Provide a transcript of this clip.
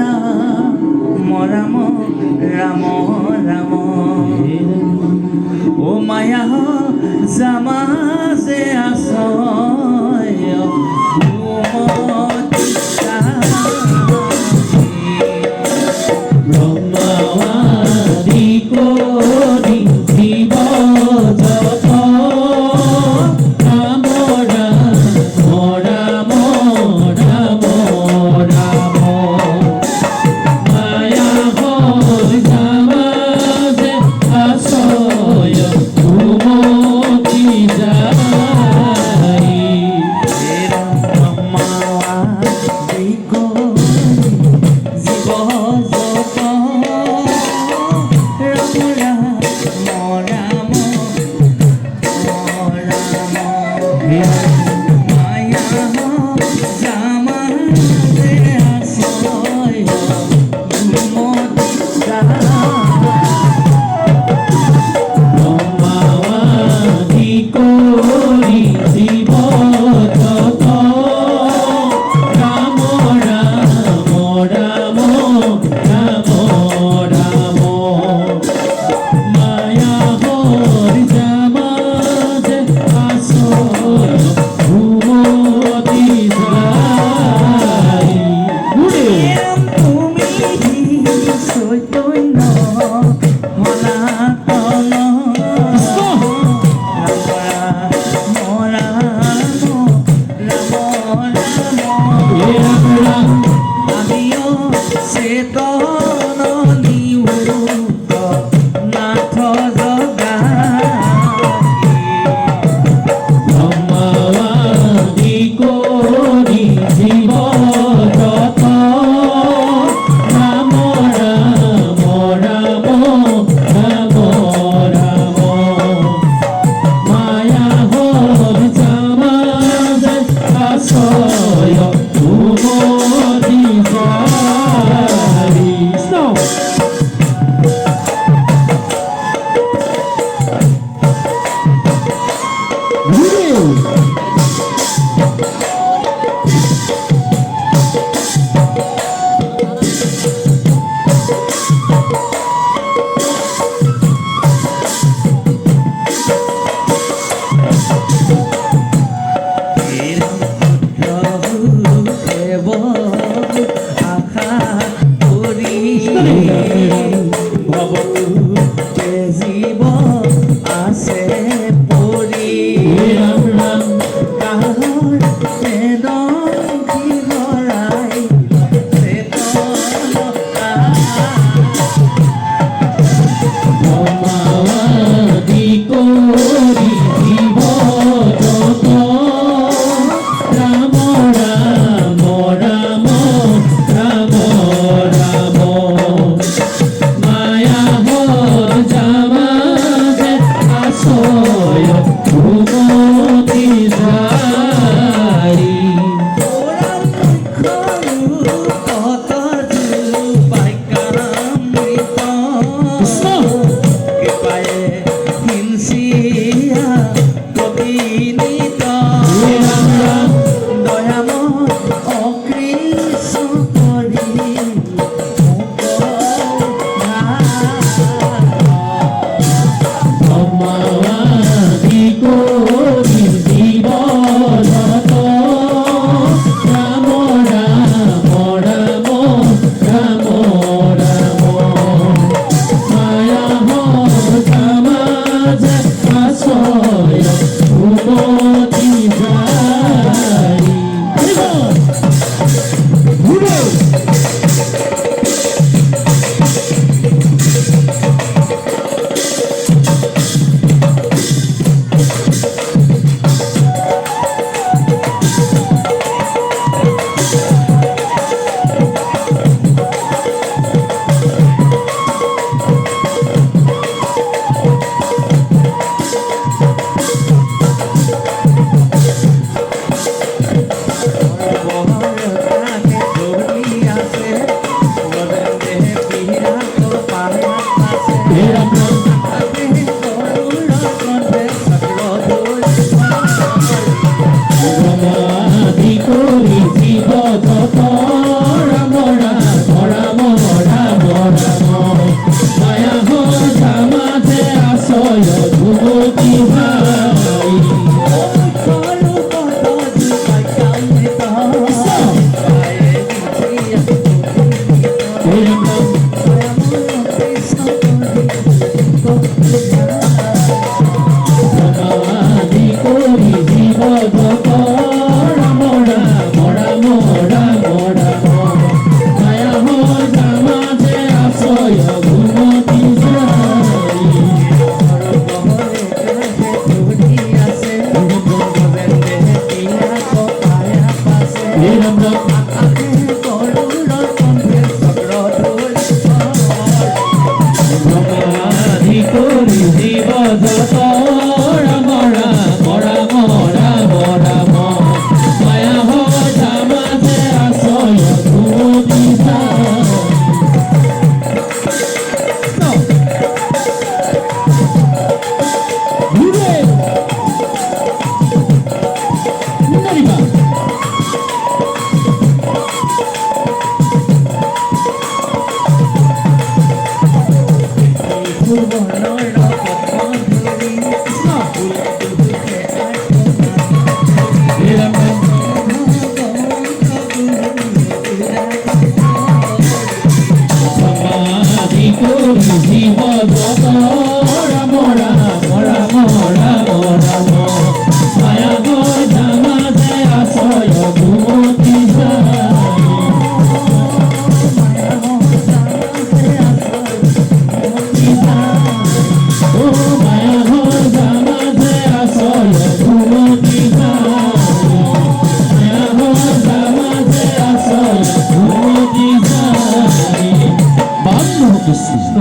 রাম রাম রাম ও মায়া জামা যে আছয় ব্রহ্মাদি কোটি জীব যত রাম রাম রাম রাম মায়া হয় জামাজে আশ্রয় ঘুমতি যাই ব্রহ্মাদি কোটি জীব যত রাম রাম রাম রাম রাম মায়া হর জামাজে আশ্রয় ঘুমতি যাই চৈতন্য সনাতন আমিও চেতন নিউত নাথ জগা ব্রহ্মাদি কোটি জীব যত রাম রাম রাম রাম রাম মায়া হর জামাজে আশ্রয় ঘুমতি যাই করি জীব যত রাম রাম রাম রাম রাম মায়া ভজা মাঝে আশ্রয় ঘুমতি সমাধি করি জীব যত রাম রাম রাম রাম রাম মায়া ভজা মাঝে আশ্রয় ঘুমতি ও মায়া ভজা মাঝে আশ্রয় ঘুমতি মায়া ভজা মাঝে আশ্রয় ঘুমতি বান্ন কৃষ্ণ